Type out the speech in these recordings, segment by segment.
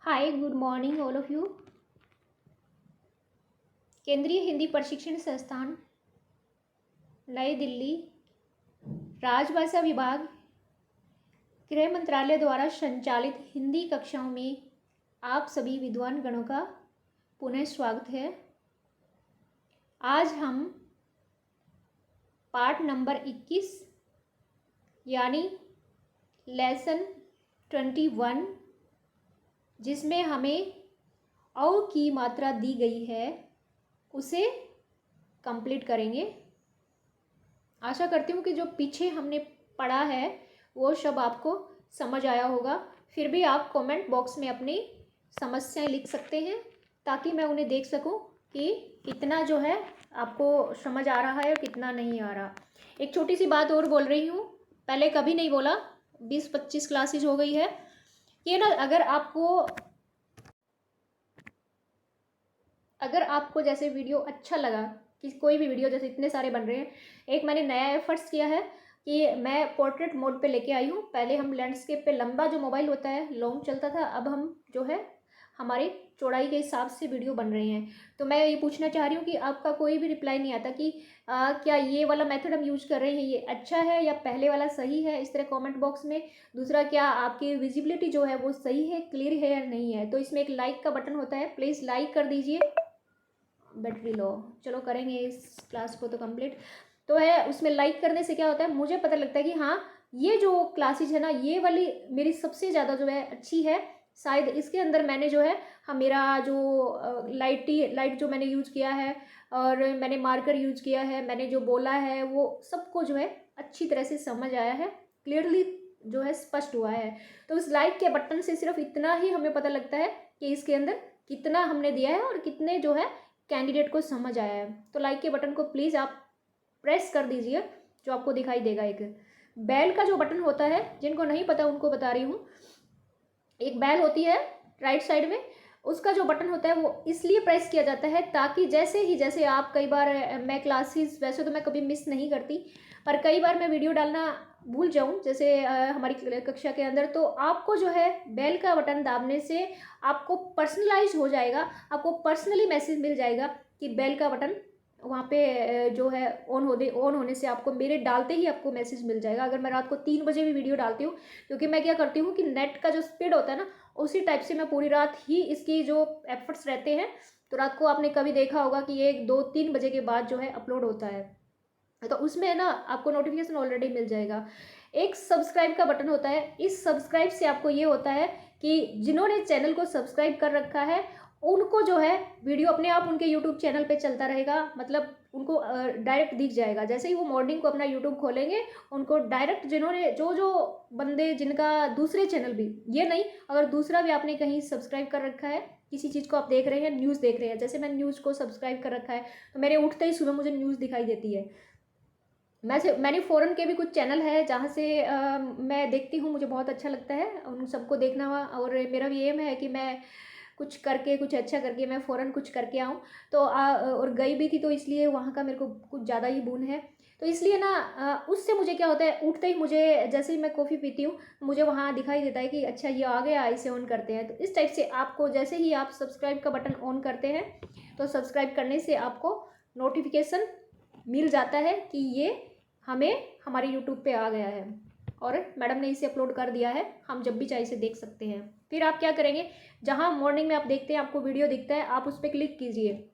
Hi, good morning all of you. केंद्रीय हिंदी प्रशिक्षण संस्थान नई दिल्ली, राजभाषा विभाग, गृह मंत्रालय द्वारा संचालित हिंदी कक्षाओं में आप सभी विद्वान गणों का पुनः स्वागत है। आज हम पार्ट नंबर 21 यानी लेसन 21, जिसमें हमें औ की मात्रा दी गई है, उसे कंप्लीट करेंगे। आशा करती हूँ कि जो पीछे हमने पढ़ा है वो सब आपको समझ आया होगा। फिर भी आप कमेंट बॉक्स में अपनी समस्याएं लिख सकते हैं ताकि मैं उन्हें देख सकूं कि कितना जो है आपको समझ आ रहा है और कितना नहीं आ रहा। एक छोटी सी बात और बोल रही हूँ, पहले कभी नहीं बोला, 20-25 क्लासेज हो गई है कि ना, अगर आपको जैसे वीडियो अच्छा लगा, कि कोई भी वीडियो जैसे इतने सारे बन रहे हैं, एक मैंने नया एफर्ट्स किया है कि मैं पोर्ट्रेट मोड पे लेके आई हूँ। पहले हम लैंडस्केप पे लंबा जो मोबाइल होता है लॉन्ग चलता था, अब हम जो है हमारी चौड़ाई के हिसाब से वीडियो बन रहे हैं। तो मैं ये पूछना चाह रही हूँ कि आपका कोई भी रिप्लाई नहीं आता कि क्या ये वाला मेथड हम यूज कर रहे हैं ये अच्छा है या पहले वाला सही है, इस तरह कमेंट बॉक्स में। दूसरा, क्या आपकी विजिबिलिटी जो है वो सही है, क्लियर है या नहीं है। तो इसमें एक लाइक का बटन होता है, प्लीज़ लाइक कर दीजिए। बैटरी लो, चलो करेंगे इस क्लास को तो कंप्लीट। तो है, उसमें लाइक करने से क्या होता है, मुझे पता लगता है कि हाँ, ये जो क्लासेज है ना, ये वाली मेरी सबसे ज़्यादा जो है अच्छी है। शायद इसके अंदर मैंने जो है, हाँ, मेरा जो लाइट जो मैंने यूज किया है और मैंने मार्कर यूज किया है, मैंने जो बोला है वो सबको जो है अच्छी तरह से समझ आया है, क्लियरली जो है स्पष्ट हुआ है। तो उस लाइक के बटन से सिर्फ इतना ही हमें पता लगता है कि इसके अंदर कितना हमने दिया है और कितने जो है कैंडिडेट को समझ आया है। तो लाइक के बटन को प्लीज़ आप प्रेस कर दीजिए, जो आपको दिखाई देगा। एक बेल का जो बटन होता है, जिनको नहीं पता उनको बता रही हूँ, एक बेल होती है राइट साइड में, उसका जो बटन होता है वो इसलिए प्रेस किया जाता है ताकि जैसे आप कई बार, मैं क्लासेस वैसे तो मैं कभी मिस नहीं करती, पर कई बार मैं वीडियो डालना भूल जाऊं, जैसे हमारी कक्षा के अंदर, तो आपको जो है बेल का बटन दाबने से आपको पर्सनलाइज हो जाएगा, आपको पर्सनली मैसेज मिल जाएगा कि बेल का बटन वहाँ पे जो है ऑन होने से आपको, मेरे डालते ही आपको मैसेज मिल जाएगा। अगर मैं रात को 3 बजे भी वीडियो डालती हूँ, क्योंकि मैं क्या करती हूँ कि नेट का जो स्पीड होता है ना, उसी टाइप से मैं पूरी रात ही इसकी जो एफर्ट्स रहते हैं, तो रात को आपने कभी देखा होगा कि 1-2-3 बजे के बाद जो है अपलोड होता है, तो उसमें ना आपको नोटिफिकेशन ऑलरेडी मिल जाएगा। एक सब्सक्राइब का बटन होता है, इस सब्सक्राइब से आपको ये होता है कि जिन्होंने चैनल को सब्सक्राइब कर रखा है उनको जो है वीडियो अपने आप उनके यूट्यूब चैनल पे चलता रहेगा, मतलब उनको डायरेक्ट दिख जाएगा। जैसे ही वो मॉर्निंग को अपना यूट्यूब खोलेंगे, उनको डायरेक्ट, जिन्होंने जो बंदे जिनका दूसरे चैनल भी, ये नहीं, अगर दूसरा भी आपने कहीं सब्सक्राइब कर रखा है, किसी चीज़ को आप देख रहे हैं, न्यूज़ देख रहे हैं, जैसे मैंने न्यूज़ को सब्सक्राइब कर रखा है, तो मेरे उठते ही सुबह मुझे न्यूज़ दिखाई देती है। मैंने फ़ॉरेन के भी कुछ चैनल है जहाँ से मैं देखती हूँ, मुझे बहुत अच्छा लगता है उन सबको देखना हुआ, और मेरा भी एम है कि मैं कुछ करके, कुछ अच्छा करके मैं फ़ौरन कुछ करके आऊँ। तो और गई भी थी, तो इसलिए वहाँ का मेरे को कुछ ज़्यादा ही बून है। तो इसलिए ना उससे मुझे क्या होता है, उठते ही मुझे, जैसे ही मैं कॉफ़ी पीती हूँ, मुझे वहाँ दिखाई देता है कि अच्छा ये आ गया, इसे ऑन करते हैं। तो इस टाइप से आपको, जैसे ही आप सब्सक्राइब का बटन ऑन करते हैं, तो सब्सक्राइब करने से आपको नोटिफिकेशन मिल जाता है कि ये हमें हमारे यूट्यूब पे आ गया है और मैडम ने इसे अपलोड कर दिया है, हम जब भी चाहे इसे देख सकते हैं। फिर आप क्या करेंगे, जहाँ मॉर्निंग में आप देखते हैं आपको वीडियो दिखता है, आप उस पर क्लिक कीजिए।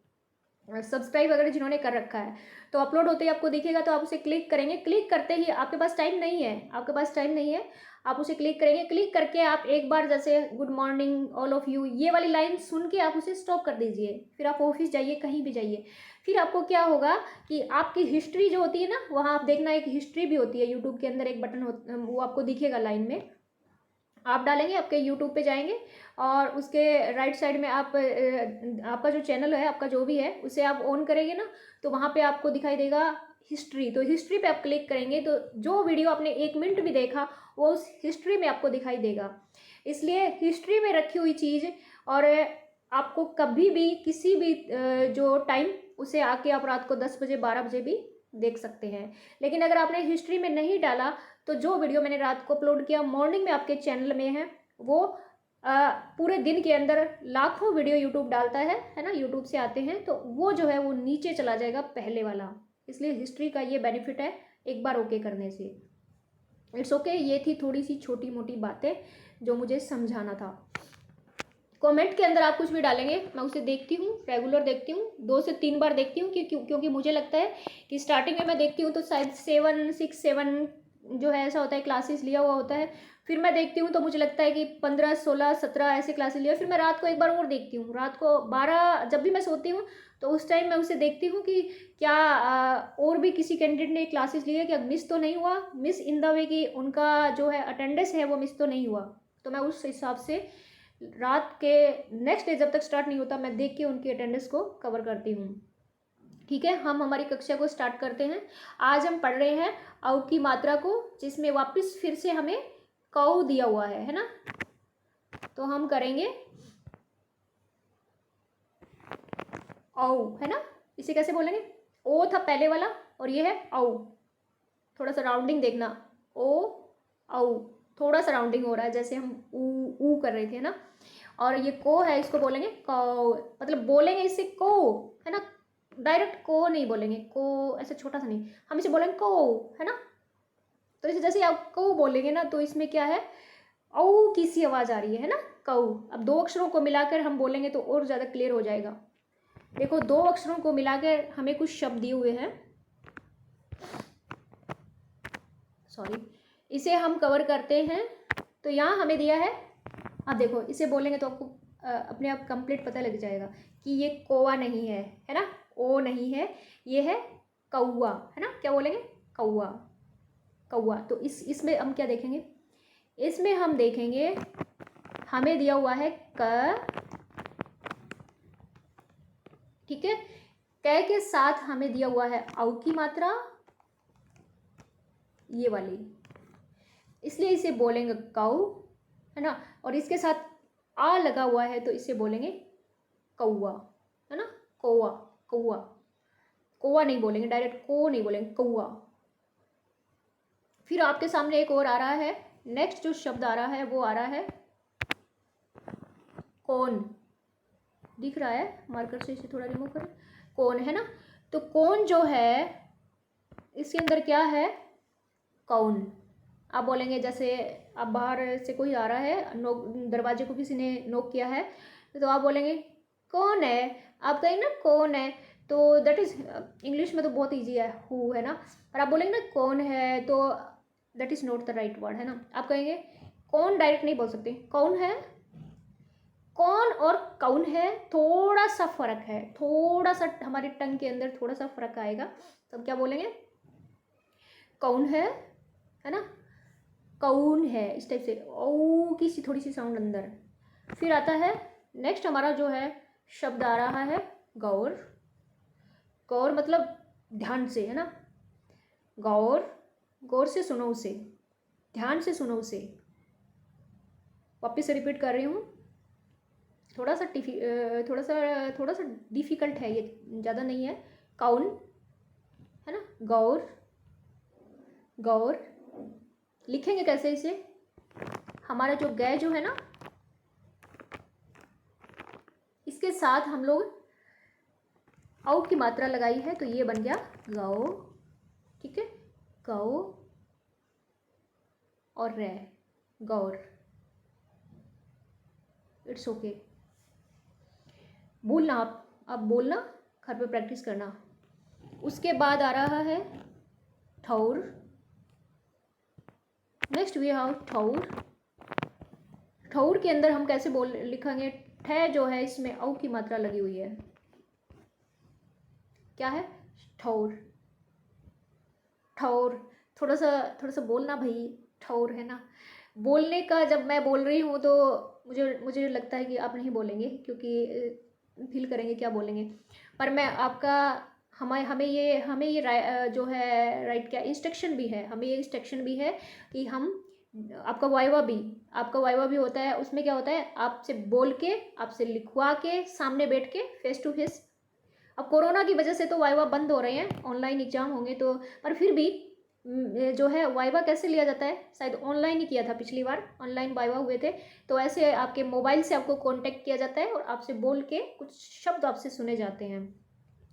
सब्सक्राइब अगर जिन्होंने कर रखा है, तो अपलोड होते ही आपको दिखेगा, तो आप उसे क्लिक करेंगे। क्लिक करते ही, आपके पास टाइम नहीं है, आप उसे क्लिक करेंगे। क्लिक करके आप एक बार, जैसे good morning all of you, ये वाली लाइन सुन के आप उसे स्टॉप कर दीजिए। फिर आप ऑफिस जाइए, कहीं भी जाइए। फिर आपको क्या होगा कि आपकी हिस्ट्री जो होती है ना, वहाँ आप देखना, एक हिस्ट्री भी होती है यूट्यूब के अंदर, एक बटन वो आपको दिखेगा लाइन में, आप डालेंगे, आपके यूट्यूब पे जाएंगे और उसके राइट साइड में आप आपका जो चैनल है, आपका जो भी है, उसे आप ऑन करेंगे ना, तो वहाँ पे आपको दिखाई देगा हिस्ट्री। तो हिस्ट्री पे आप क्लिक करेंगे तो जो वीडियो आपने 1 मिनट भी देखा वो उस हिस्ट्री में आपको दिखाई देगा। इसलिए हिस्ट्री में रखी हुई चीज़, और आपको कभी भी किसी भी जो टाइम, उसे आके आप रात को 10 बजे 12 बजे भी देख सकते हैं। लेकिन अगर आपने हिस्ट्री में नहीं डाला, तो जो वीडियो मैंने रात को अपलोड किया मॉर्निंग में आपके चैनल में है, वो पूरे दिन के अंदर लाखों वीडियो यूट्यूब डालता है ना, यूट्यूब से आते हैं, तो वो जो है वो नीचे चला जाएगा पहले वाला। इसलिए हिस्ट्री का ये बेनिफिट है एक बार ओके करने से। It's okay. ये थी थोड़ी सी छोटी मोटी बातें जो मुझे समझाना था। कमेंट के अंदर आप कुछ भी डालेंगे, मैं उसे देखती हूँ, रेगुलर देखती हूँ, 2 से 3 बार देखती हूँ, क्योंकि मुझे लगता है कि स्टार्टिंग में मैं देखती हूँ तो शायद 7 जो है ऐसा होता है, क्लासेस लिया हुआ होता है। फिर मैं देखती हूँ तो मुझे लगता है कि 15 16 17 ऐसे क्लासेस लिया। फिर मैं रात को एक बार और देखती हूँ, रात को 12 जब भी मैं सोती हूँ तो उस टाइम मैं उसे देखती हूँ कि क्या और भी किसी कैंडिडेट ने क्लासेस लिए, क्या मिस तो नहीं हुआ, मिस इन द वे कि उनका जो है अटेंडेंस है वो मिस तो नहीं हुआ। तो मैं उस हिसाब से रात के नेक्स्ट डे जब तक स्टार्ट नहीं होता मैं देख के उनकी अटेंडेंस को कवर करती हूँ। ठीक है, हम हमारी कक्षा को स्टार्ट करते हैं। आज हम पढ़ रहे हैं औ की मात्रा को, जिसमें वापस फिर से हमें कौ दिया हुआ है ना। तो हम करेंगे औ, है ना। इसे कैसे बोलेंगे? ओ था पहले वाला और ये है औ। थोड़ा सा राउंडिंग देखना, ओ औ, थोड़ा सा राउंडिंग हो रहा है, जैसे हम ऊ कर रहे थे ना। और ये को है, इसको बोलेंगे कौ, मतलब बोलेंगे इसे को, है ना। डायरेक्ट को नहीं बोलेंगे, को ऐसे छोटा सा नहीं, हम इसे बोलेंगे को, है ना। तो इसे जैसे आप को बोलेंगे ना तो इसमें क्या है, औ की सी आवाज़ आ रही है ना, कौ। अब 2 अक्षरों को मिलाकर हम बोलेंगे तो और ज़्यादा क्लियर हो जाएगा। देखो 2 अक्षरों को मिलाकर हमें कुछ शब्द दिए हुए हैं, सॉरी, इसे हम कवर करते हैं। तो यहाँ हमें दिया है, अब देखो इसे बोलेंगे तो आपको अपने आप कंप्लीट पता लग जाएगा कि ये कोवा नहीं है ना, ओ नहीं है, ये है कौआ, है ना। क्या बोलेंगे? कौआ, कौआ। तो इसमें हम क्या देखेंगे? इसमें हम देखेंगे हमें दिया हुआ है क, ठीक है। क के साथ हमें दिया हुआ है औ की मात्रा, ये वाली, इसलिए इसे बोलेंगे कौ, है ना। और इसके साथ आ लगा हुआ है तो इसे बोलेंगे कौआ, है ना। कौआ, कौआ, कौआ नहीं बोलेंगे, डायरेक्ट को नहीं बोलेंगे, कौआ। फिर आपके सामने एक और आ रहा है, नेक्स्ट जो शब्द आ रहा है वो आ रहा है कौन। दिख रहा है, मार्कर से इसे थोड़ा रिमूव करें, कौन, है ना। तो कौन जो है इसके अंदर क्या है, कौन। आप बोलेंगे जैसे आप बाहर से कोई आ रहा है, नोक, दरवाजे को किसी ने नोक किया है, तो आप बोलेंगे कौन है। आप कहेंगे ना कौन है, तो दैट इज़ इंग्लिश में तो बहुत इजी है, हु, है ना। और आप बोलेंगे ना कौन है तो that is not the right word, है ना। आप कहेंगे कौन, डायरेक्ट नहीं बोल सकते, कौन है। कौन और कौन है थोड़ा सा फर्क है, थोड़ा सा हमारी टंग के अंदर थोड़ा सा फर्क आएगा। तो हम क्या बोलेंगे? कौन है ना, कौन है, इस टाइप से ओ की सी थोड़ी सी साउंड अंदर। फिर आता है नेक्स्ट हमारा जो है शब्द आ रहा है गौर। गौर मतलब ध्यान से, है ना। गौर, गौर से सुनो उसे, ध्यान से सुनो उसे। वापस से रिपीट कर रही हूँ, थोड़ा सा डिफिकल्ट है ये, ज़्यादा नहीं है। कौन, है ना, गौर, गौर। लिखेंगे कैसे इसे? हमारा जो गै जो है ना, इसके साथ हम लोग औ की मात्रा लगाई है तो ये बन गया गौ, ठीक है। गौ और रै, गौर। It's okay. बोलना आप बोलना, घर पे प्रैक्टिस करना। उसके बाद आ रहा है ठौर। नेक्स्ट वी हैव ठौर। ठौर के अंदर हम कैसे लिखेंगे? ठे जो है इसमें औ की मात्रा लगी हुई है, क्या है? ठौर, ठौर। थोड़ा सा बोलना भाई, ठौर, है ना। बोलने का जब मैं बोल रही हूँ तो मुझे लगता है कि आप नहीं बोलेंगे, क्योंकि फील करेंगे क्या बोलेंगे। पर मैं आपका हमें ये जो है राइट क्या इंस्ट्रक्शन भी है, हमें ये इंस्ट्रक्शन भी है कि हम आपका वाइवा भी होता है। उसमें क्या होता है, आपसे बोल के, आपसे लिखवा के, सामने बैठ के, फेस टू फेस। अब कोरोना की वजह से तो वाइवा बंद हो रहे हैं, ऑनलाइन एग्जाम होंगे तो, पर फिर भी जो है वाइवा कैसे लिया जाता है, शायद ऑनलाइन ही किया था पिछली बार, ऑनलाइन वाइवा हुए थे। तो ऐसे आपके मोबाइल से आपको कांटेक्ट किया जाता है और आपसे बोल के कुछ शब्द आपसे सुने जाते हैं,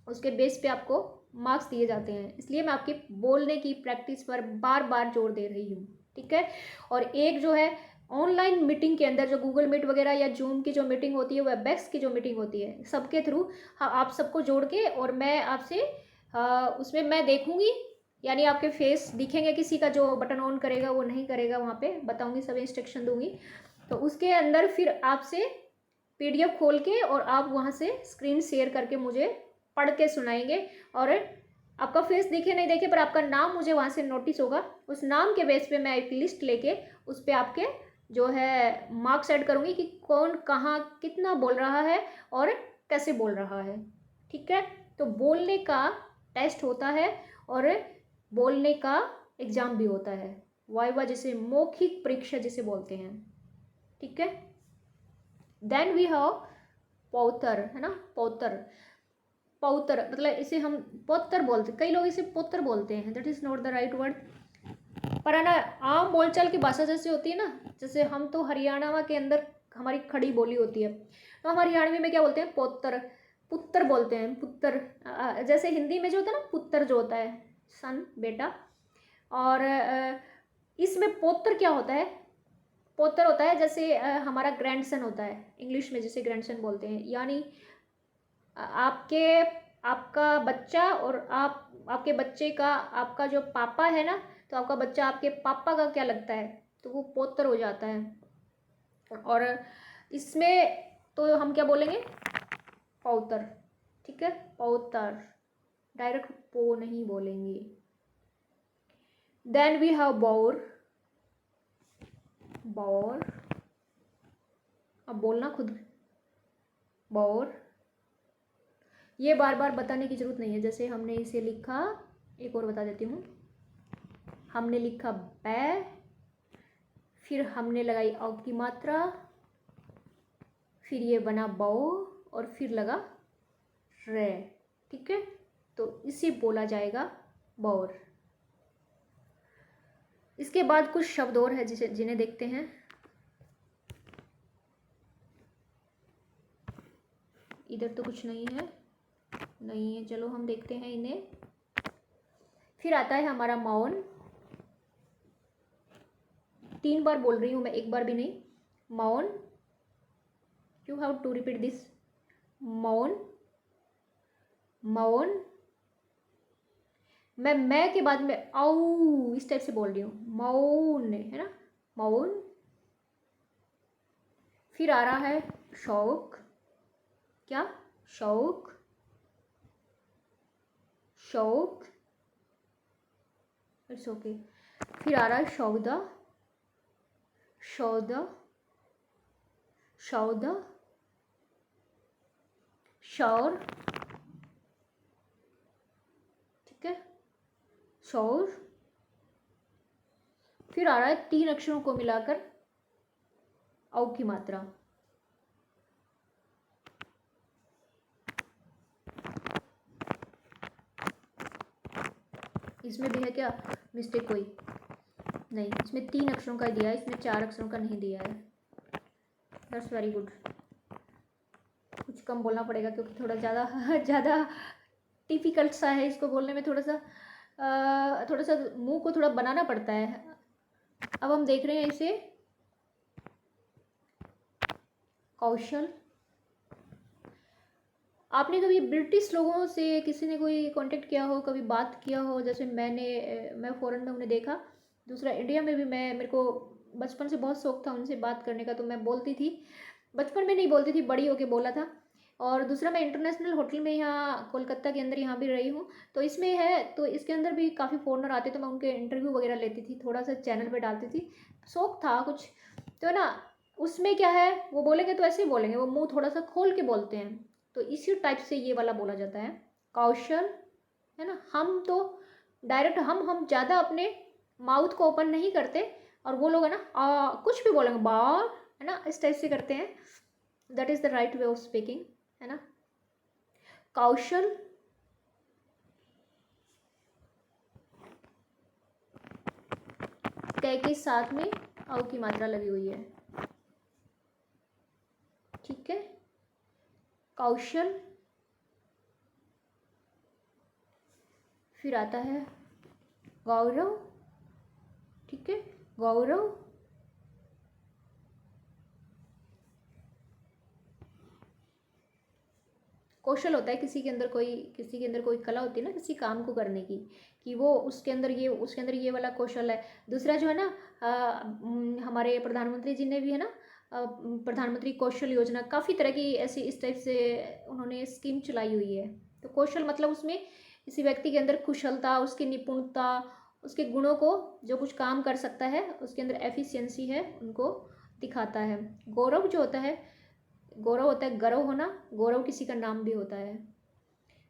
उसके बेस पे आपको मार्क्स दिए जाते हैं। इसलिए मैं आपके बोलने की प्रैक्टिस पर बार बार जोर दे रही हूँ, ठीक है। और एक जो है ऑनलाइन मीटिंग के अंदर जो गूगल मीट वगैरह या जूम की जो मीटिंग होती है, वेबएक्स की जो मीटिंग होती है, सबके थ्रू आप सबको जोड़ के और मैं आपसे उसमें मैं देखूंगी, यानी आपके फेस दिखेंगे, किसी का जो बटन ऑन करेगा वो नहीं करेगा, वहाँ पे बताऊंगी, सब इंस्ट्रक्शन दूंगी। तो उसके अंदर फिर आपसे पीडीएफ खोल के और आप वहाँ से स्क्रीन शेयर करके मुझे पढ़ के सुनाएंगे, और आपका फेस देखे नहीं देखे पर आपका नाम मुझे वहाँ से नोटिस होगा। उस नाम के बेस पे मैं एक लिस्ट लेके उस पर आपके जो है मार्क्स ऐड करूँगी कि कौन कहाँ कितना बोल रहा है और कैसे बोल रहा है, ठीक है। तो बोलने का टेस्ट होता है और बोलने का एग्ज़ाम भी होता है, वाइवा जिसे मौखिक परीक्षा जिसे बोलते हैं, ठीक है। देन वी हैव पौतर, है ना, पौतर। पौतर मतलब इसे हम पौतर बोलते, कई लोग इसे पोतर बोलते हैं, that is not the right word. पर है ना, आम बोलचाल की भाषा जैसे होती है ना, जैसे हम तो हरियाणा के अंदर हमारी खड़ी बोली होती है, तो हम हरियाणवी में क्या बोलते हैं, पौतर, पुत्र बोलते हैं, पुत्र। जैसे हिंदी में जो होता है ना, पुत्र जो होता है सन, बेटा, और इसमें पौत्र क्या होता है, पौत्र होता है जैसे हमारा ग्रैंडसन होता है, इंग्लिश में जिसे ग्रैंडसन बोलते हैं, यानी आपके आपका बच्चा और आपके बच्चे का आपका जो पापा है ना, तो आपका बच्चा आपके पापा का क्या लगता है, तो वो पौत्र हो जाता है। और इसमें तो हम क्या बोलेंगे, पौतर, ठीक है, पौतर, डायरेक्ट पो नहीं बोलेंगे। देन वी हैव बौर, बौर, अब बोलना खुद, बौर। ये बार बार बताने की जरूरत नहीं है, जैसे हमने इसे लिखा, एक और बता देती हूँ, हमने लिखा बै, फिर हमने लगाई औ की मात्रा, फिर ये बना बौ, और फिर लगा रे, ठीक है। तो इसे बोला जाएगा बौर। इसके बाद कुछ शब्द और है जिसे जिन्हें देखते हैं। इधर तो कुछ नहीं है, नहीं है, चलो हम देखते हैं इन्हें। फिर आता है हमारा मौन, 3 बार बोल रही हूँ मैं, एक बार भी नहीं, मौन, you have to repeat this, मौन, मौन। मैं के बाद में औ इस टाइप से बोल रही हूँ, मौन, है ना, मौन। फिर आ रहा है शौक, क्या, शौक, शौक, इट्स ओके। फिर आ रहा है शौदा, शौदा, शौदा, शौर, ठीक है, शौर। फिर आ रहा है 3 अक्षरों को मिलाकर औ की मात्रा, इसमें भी है क्या मिस्टेक कोई, नहीं, इसमें 3 अक्षरों का दिया है, इसमें 4 अक्षरों का नहीं दिया है, दैट्स वेरी गुड। कुछ कम बोलना पड़ेगा क्योंकि थोड़ा ज़्यादा ज़्यादा डिफिकल्ट सा है, इसको बोलने में थोड़ा सा मुंह को थोड़ा बनाना पड़ता है। अब हम देख रहे हैं इसे, कौशल। आपने कभी ब्रिटिश लोगों से किसी ने कोई कांटेक्ट किया हो, कभी बात किया हो, जैसे मैं फ़ॉरेन में उन्हें देखा, दूसरा इंडिया में भी मेरे को बचपन से बहुत शौक था उनसे बात करने का, तो मैं बोलती थी, बचपन में नहीं बोलती थी, बड़ी होके बोला था। और दूसरा मैं इंटरनेशनल होटल में यहाँ कोलकाता के अंदर यहाँ भी रही हूँ, तो इसमें है, तो इसके अंदर भी काफ़ी फ़ॉरनर आते, तो मैं उनके इंटरव्यू वगैरह लेती थी, थोड़ा सा चैनल पे डालती थी, शौक था कुछ, तो ना उसमें क्या है, वो बोलेंगे तो ऐसे ही बोलेंगे, वो मुंह थोड़ा सा खोल के बोलते हैं, तो इसी टाइप से ये वाला बोला जाता है, कौशल, है ना। हम तो डायरेक्ट हम ज़्यादा अपने माउथ को ओपन नहीं करते, और वो लोग है ना कुछ भी बोलेंगे बार, है ना, इस टाइप से करते हैं, that is the right way of speaking, है ना। कौशल, कै के साथ में औ की मात्रा लगी हुई है। ठीक है, कौशल। फिर आता है गौरव। ठीक है, गौरव। कौशल होता है किसी के अंदर कोई कला होती है ना किसी काम को करने की, कि वो उसके अंदर ये वाला कौशल है। दूसरा जो है ना, हमारे प्रधानमंत्री जी ने भी है ना, प्रधानमंत्री कौशल योजना, काफ़ी तरह की ऐसी इस टाइप से उन्होंने स्कीम चलाई हुई है। तो कौशल मतलब उसमें किसी व्यक्ति के अंदर कुशलता, उसकी निपुणता, उसके गुणों को, जो कुछ काम कर सकता है उसके अंदर एफिशिएंसी है, उनको दिखाता है। गौरव जो होता है, गौरव होता है गर्व होना, गौरव किसी का नाम भी होता है।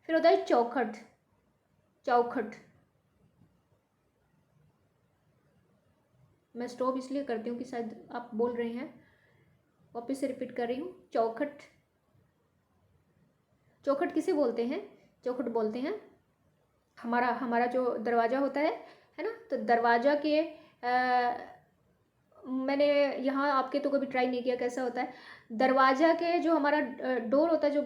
फिर होता है चौखट। चौखट, मैं स्टॉप इसलिए करती हूँ कि शायद आप बोल रहे हैं, वापस से रिपीट कर रही हूँ। चौखट, चौखट किसे बोलते हैं? चौखट बोलते हैं हमारा जो दरवाज़ा होता है ना, तो दरवाज़ा के मैंने यहाँ आपके तो कभी ट्राई नहीं किया कैसा होता है। दरवाज़ा के जो हमारा डोर होता है, जो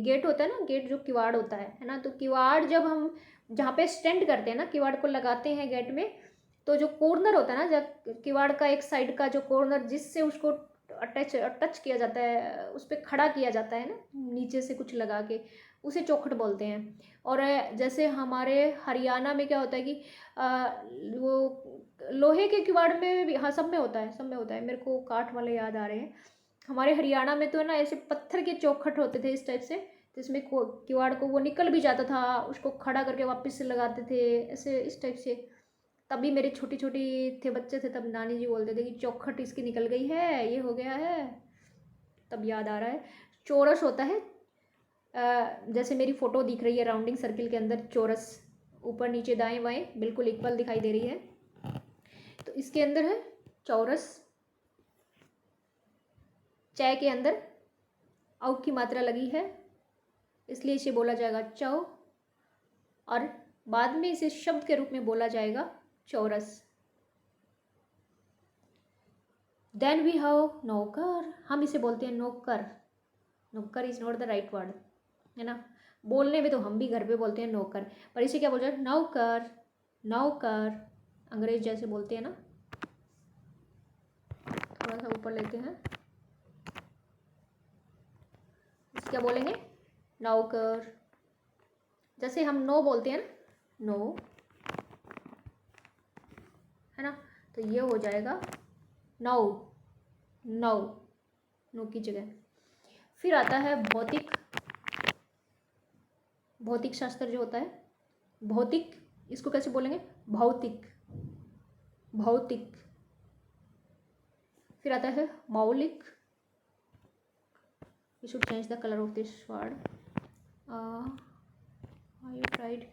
गेट होता है ना, गेट जो किवाड़ होता है ना, तो किवाड़ जब हम जहाँ पे स्टैंड करते हैं ना, किवाड़ को लगाते हैं गेट में, तो जो कॉर्नर होता है ना, जब किवाड़ का एक साइड का जो कॉर्नर जिससे उसको टच किया जाता है, उस पर खड़ा किया जाता है ना, नीचे से कुछ लगा के, उसे चौखट बोलते हैं। और जैसे हमारे हरियाणा में क्या होता है कि वो लोहे के किवाड़ में भी, हाँ सब में होता है, सब में होता है, मेरे को काठ वाले याद आ रहे हैं। हमारे हरियाणा में तो है ना ऐसे पत्थर के चौखट होते थे इस टाइप से, तो इसमें किवाड़ को वो निकल भी जाता था, उसको खड़ा करके वापस से लगाते थे ऐसे इस टाइप से। तभी मेरे छोटी छोटी थे, बच्चे थे, तब नानी जी बोलते थे कि चौखट इसकी निकल गई है, ये हो गया है, तब याद आ रहा है। चौरस होता है, जैसे मेरी फ़ोटो दिख रही है राउंडिंग सर्किल के अंदर चौरस, ऊपर नीचे दाएं बाएं बिल्कुल इक्वल दिखाई दे रही है, तो इसके अंदर है चौरस। चय के अंदर औ की मात्रा लगी है, इसलिए इसे बोला जाएगा चौ, और बाद में इसे शब्द के रूप में बोला जाएगा चौरस। देन वी हैव नौकर, हम इसे बोलते हैं नौकर। नौकर is not the right word, है ना। बोलने में तो हम भी घर पे बोलते हैं नौकर, पर इसे क्या बोलते हैं? नौकर। नौकर, अंग्रेज जैसे बोलते हैं ना। थोड़ा सा ऊपर लेते हैं, इसे क्या बोलेंगे? नौकर। जैसे हम नो बोलते हैं ना, नो, है ना, तो ये हो जाएगा नौ। नौ, नो की जगह। फिर आता है भौतिक। भौतिक शास्त्र जो होता है, भौतिक, इसको कैसे बोलेंगे? भौतिक। भौतिक। फिर आता है मौलिक। We should change the colour of this word, I tried.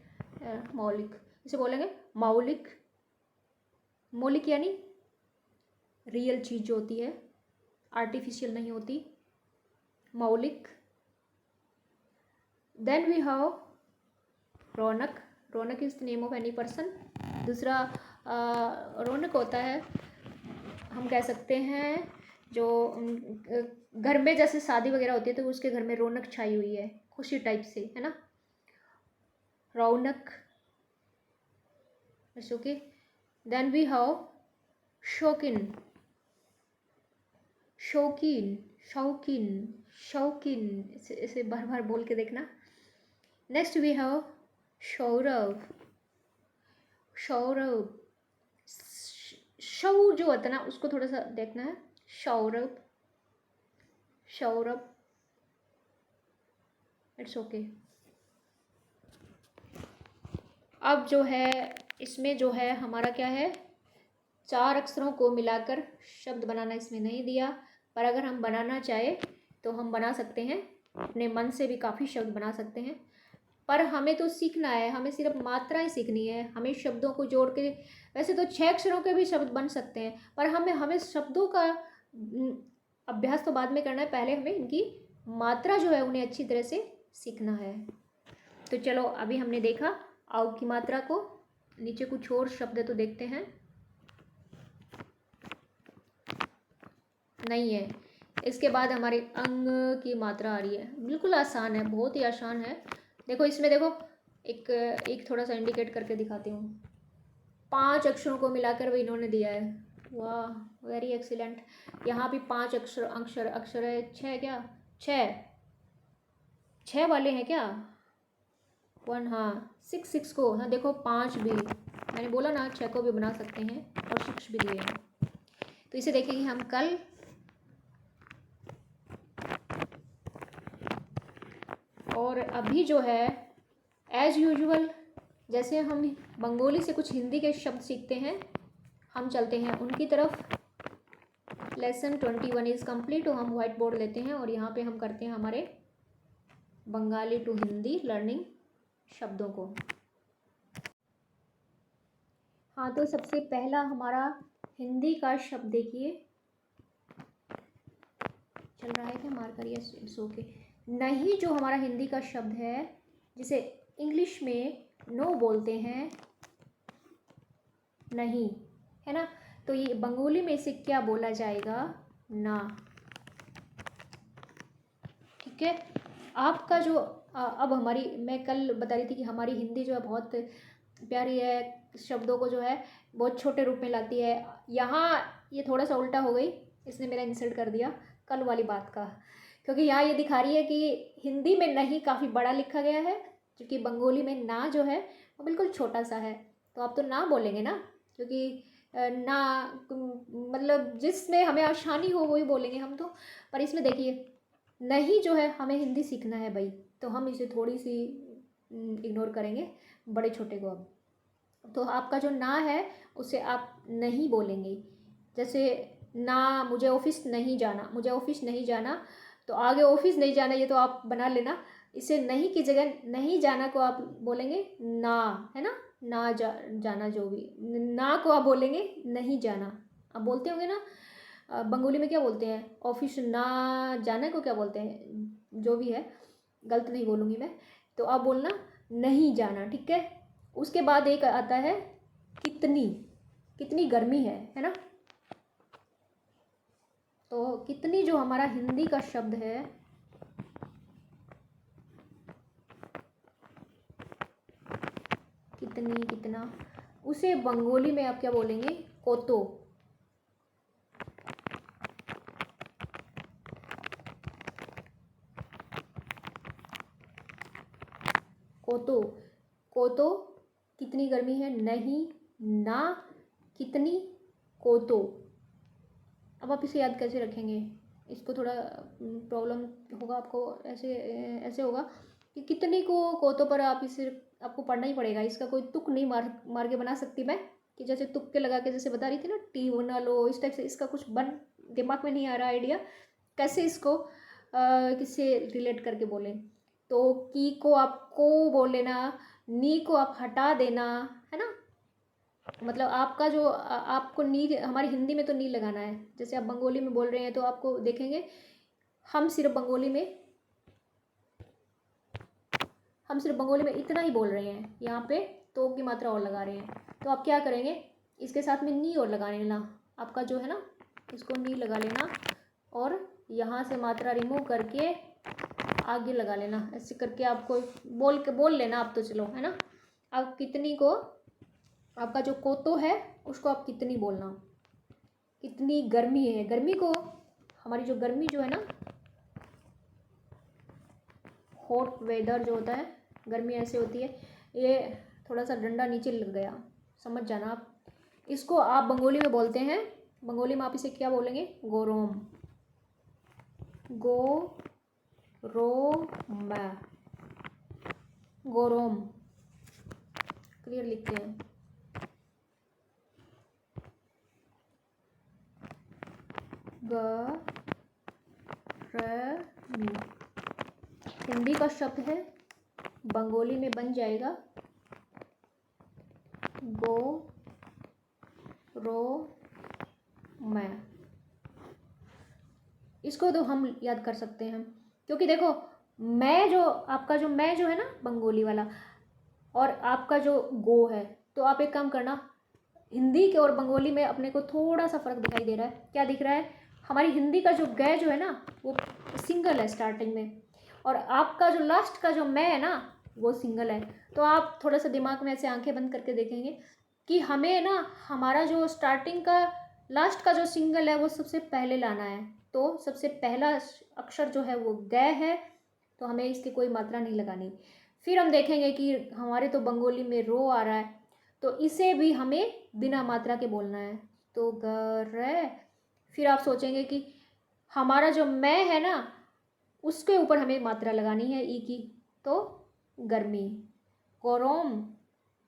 मौलिक, इसे बोलेंगे मौलिक। मौलिक यानी रियल चीज़ जो होती है, आर्टिफिशियल नहीं होती, मौलिक। Then we have Raunak. Raunak is the name of any person. दूसरा रौनक होता है, हम कह सकते हैं जो घर में जैसे शादी वगैरह होती है तो उसके घर में रौनक छाई हुई है, खुशी टाइप से, है ना, रौनक। ओके। देन वी हैव शौकीन। शौकीन, शौकीन, शौकीन, इसे बार बार बोल के देखना। Next we have Saurabh. Saurabh, शौ जो होता है ना उसको थोड़ा सा देखना है, सौरभ। Saurabh, it's okay. अब जो है इसमें जो है हमारा क्या है, 4 अक्षरों को मिलाकर शब्द बनाना इसमें नहीं दिया, पर अगर हम बनाना चाहे तो हम बना सकते हैं, अपने मन से भी काफ़ी शब्द बना सकते हैं। पर हमें तो सीखना है, हमें सिर्फ मात्राएं सीखनी है, हमें शब्दों को जोड़ के, वैसे तो 6 अक्षरों के भी शब्द बन सकते हैं, पर हमें शब्दों का अभ्यास तो बाद में करना है, पहले हमें इनकी मात्रा जो है उन्हें अच्छी तरह से सीखना है। तो चलो अभी हमने देखा आउ की मात्रा को, नीचे कुछ और शब्द तो देखते हैं। नहीं है। इसके बाद हमारी अंग की मात्रा आ रही है, बिल्कुल आसान है, बहुत ही आसान है। देखो इसमें देखो, एक एक थोड़ा सा इंडिकेट करके दिखाती हूँ। 5 अक्षरों को मिलाकर भी इन्होंने दिया है। वाह, वेरी एक्सीलेंट। यहाँ भी 5 अक्षर है। 6 क्या, 6 वाले हैं क्या? 1, हाँ 6 को, हाँ देखो 5 भी, मैंने बोला ना 6 को भी बना सकते हैं, और 6 भी दिए हैं। तो इसे देखेंगे हम कल। और अभी जो है एज यूजुअल, जैसे हम बंगाली से कुछ हिंदी के शब्द सीखते हैं, हम चलते हैं उनकी तरफ। Lesson 21 is complete. तो हम व्हाइट बोर्ड लेते हैं और यहाँ पे हम करते हैं हमारे बंगाली टू हिंदी लर्निंग शब्दों को। हाँ, तो सबसे पहला हमारा हिंदी का शब्द देखिए, चल रहा है क्या मार्कर? Yes, it's okay. नहीं जो हमारा हिंदी का शब्द है, जिसे इंग्लिश में नो बोलते हैं, नहीं, है ना? तो ये बंगाली में इसे क्या बोला जाएगा? ना। ठीक है। आपका जो अब हमारी, मैं कल बता रही थी कि हमारी हिंदी जो है बहुत प्यारी है, शब्दों को जो है बहुत छोटे रूप में लाती है। यहाँ ये थोड़ा सा उल्टा हो गई, इसने मेरा इंसल्ट कर दिया कल वाली बात का, क्योंकि यहाँ ये दिखा रही है कि हिंदी में नहीं काफ़ी बड़ा लिखा गया है, क्योंकि बंगाली में ना जो है वो बिल्कुल छोटा सा है। तो आप तो ना बोलेंगे ना, क्योंकि ना मतलब जिसमें हमें आसानी हो वही बोलेंगे हम तो। पर इसमें देखिए, नहीं जो है हमें हिंदी सीखना है भाई, तो हम इसे थोड़ी सी इग्नोर करेंगे बड़े छोटे को। अब तो आपका जो ना है उसे आप नहीं बोलेंगे। जैसे ना, मुझे ऑफिस नहीं जाना, मुझे ऑफिस नहीं जाना, तो आगे ऑफिस नहीं जाना ये तो आप बना लेना। इसे नहीं की जगह नहीं जाना को आप बोलेंगे ना, है ना? ना जाना, जो भी ना को आप बोलेंगे नहीं जाना। आप बोलते होंगे ना, बंगाली में क्या बोलते हैं? ऑफिस ना जाना को क्या बोलते हैं? जो भी है, गलत नहीं बोलूँगी मैं। तो आप बोलना नहीं जाना, ठीक है। उसके बाद एक आता है कितनी, कितनी गर्मी है ना? तो कितनी जो हमारा हिंदी का शब्द है, कितनी, कितना, उसे बंगाली में आप क्या बोलेंगे? कोतो। कोतो, कोतो, कितनी गर्मी है, नहीं, ना, कितनी, कोतो। अब आप इसे याद कैसे रखेंगे? इसको थोड़ा प्रॉब्लम होगा आपको। ऐसे ऐसे होगा कि कितनी को कोतों पर आप इसे आपको पढ़ना ही पड़ेगा। इसका कोई तुक नहीं मार के बना सकती मैं, कि जैसे तुक्के लगा के जैसे बता रही थी ना, टी बना लो, इस टाइप से। इसका कुछ दिमाग में नहीं आ रहा आइडिया कैसे इसको किससे रिलेट करके बोलें। तो की को आपको बोल लेना, नी को आप हटा देना, है ना? मतलब आपका जो आपको नी, हमारी हिंदी में तो नी लगाना है। जैसे आप बंगाली में बोल रहे हैं तो आपको देखेंगे हम सिर्फ बंगाली में इतना ही बोल रहे हैं, यहाँ पे तो की मात्रा और लगा रहे हैं। तो आप क्या करेंगे, इसके साथ में नी और लगा लेना, आपका जो है ना, इसको नी लगा लेना, और यहाँ से मात्रा रिमूव करके आगे लगा लेना। ऐसे करके आपको बोल लेना आप तो, चलो, है ना? अब कितनी को, आपका जो कोतो है उसको आप कितनी बोलना। कितनी गर्मी है, गर्मी को, हमारी जो गर्मी जो है ना, हॉट वेदर जो होता है, गर्मी ऐसे होती है। ये थोड़ा सा डंडा नीचे लग गया, समझ जाना आप। इसको आप बंगाली में बोलते हैं, बंगाली में आप इसे क्या बोलेंगे? गोरोम। गोरोम, क्लियर लिखते हैं। गर्मी हिंदी का शब्द है, बंगाली में बन जाएगा मैं। इसको तो हम याद कर सकते हैं, क्योंकि देखो मैं जो, आपका जो मैं जो है ना बंगाली वाला, और आपका जो गो है, तो आप एक काम करना, हिंदी के और बंगाली में अपने को थोड़ा सा फ़र्क दिखाई दे रहा है। क्या दिख रहा है? हमारी हिंदी का जो ग जो है ना वो सिंगल है स्टार्टिंग में, और आपका जो लास्ट का जो मैं है ना वो सिंगल है। तो आप थोड़ा सा दिमाग में ऐसे आंखें बंद करके देखेंगे कि हमें ना हमारा जो स्टार्टिंग का लास्ट का जो सिंगल है वो सबसे पहले लाना है। तो सबसे पहला अक्षर जो है वो ग है, तो हमें इसकी कोई मात्रा नहीं लगानी। फिर हम देखेंगे कि हमारे तो बंगाली में रो आ रहा है, तो इसे भी हमें बिना मात्रा के बोलना है, तो गर। फिर आप सोचेंगे कि हमारा जो मैं है ना उसके ऊपर हमें मात्रा लगानी है ई की, तो गर्मी, गरम,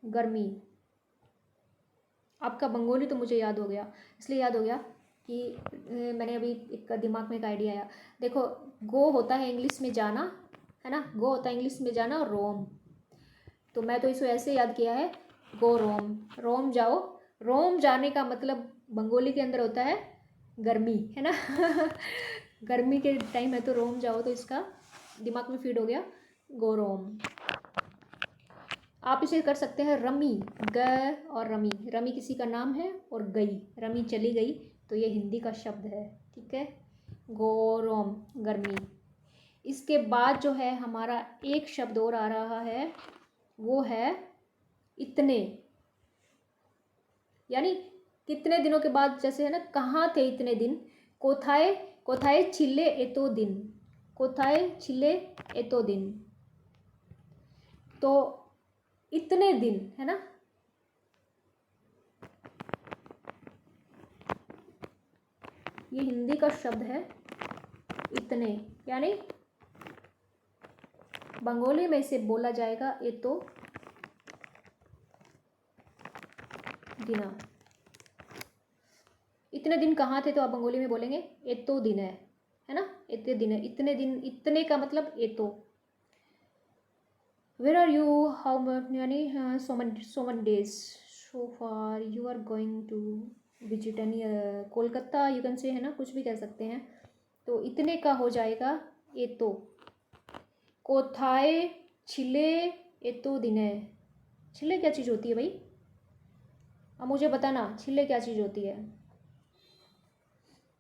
गर्मी। आपका बंगाली तो मुझे याद हो गया, इसलिए याद हो गया कि मैंने अभी एक दिमाग में एक आइडिया आया। देखो, गो होता है इंग्लिश में जाना, है ना, गो होता है इंग्लिश में जाना, और रोम, तो मैं तो इसको ऐसे याद किया है, गो रोम, रोम जाओ। रोम जाने का मतलब बंगाली के अंदर होता है गर्मी, है ना गर्मी के टाइम है तो रोम जाओ, तो इसका दिमाग में फीड हो गया गो रोम। आप इसे कर सकते हैं रमी, ग और रमी, रमी किसी का नाम है और गई, रमी चली गई, तो ये हिंदी का शब्द है, ठीक है, गोरोम, गर्मी। इसके बाद जो है हमारा एक शब्द और आ रहा है, वो है इतने, यानी कितने दिनों के बाद, जैसे है ना, कहाँ थे इतने दिन, कोथाए, कोथाए छिले एतो दिन, कोथाए छिले एतो दिन, तो इतने दिन, है ना, ये हिंदी का शब्द है इतने, यानी बंगाली में इसे बोला जाएगा एतो दिना। इतने दिन कहाँ थे, तो आप बंगाली में बोलेंगे एतो दिन है ना, इतने दिन है, इतने दिन, इतने का मतलब एतो। Where are you, how much, यानी so many days so far you are going to visit any Kolkata, you can say, है ना, कुछ भी कह सकते हैं। तो इतने का हो जाएगा एतो, कोथाए छिले एतो दिने। छिले क्या चीज़ होती है भाई, अब मुझे बताना, छिले क्या चीज़ होती है।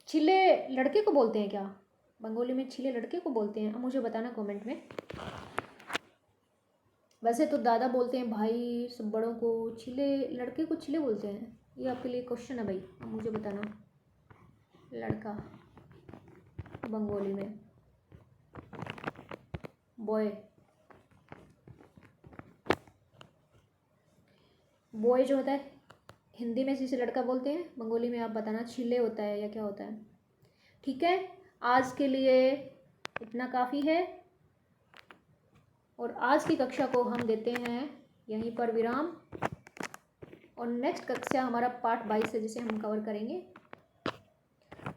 छिले लड़के को बोलते हैं क्या, बंगाली में छिले लड़के को बोलते हैं, अब मुझे बताना कमेंट में। वैसे तो दादा बोलते हैं भाई सब बड़ों को, छिले लड़के को छिले बोलते हैं। ये आपके लिए क्वेश्चन है भाई, अब मुझे बताना, लड़का बंगाली में बॉय, बॉय जो होता है हिंदी में जिसे लड़का बोलते हैं, बंगाली में आप बताना छिले होता है या क्या होता है। ठीक है, आज के लिए इतना काफ़ी है, और आज की कक्षा को हम देते हैं यहीं पर विराम, और नेक्स्ट कक्षा हमारा पार्ट 22 है जिसे हम कवर करेंगे।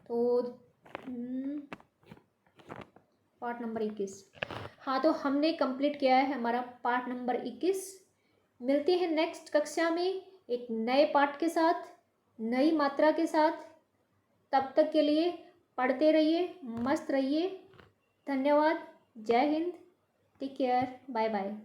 तो पार्ट नंबर 21, हाँ, तो हमने कंप्लीट किया है हमारा पार्ट नंबर 21। मिलते हैं नेक्स्ट कक्षा में एक नए पार्ट के साथ, नई मात्रा के साथ। तब तक के लिए पढ़ते रहिए, मस्त रहिए। धन्यवाद, जय हिंद, टेक केयर, बाय बाय।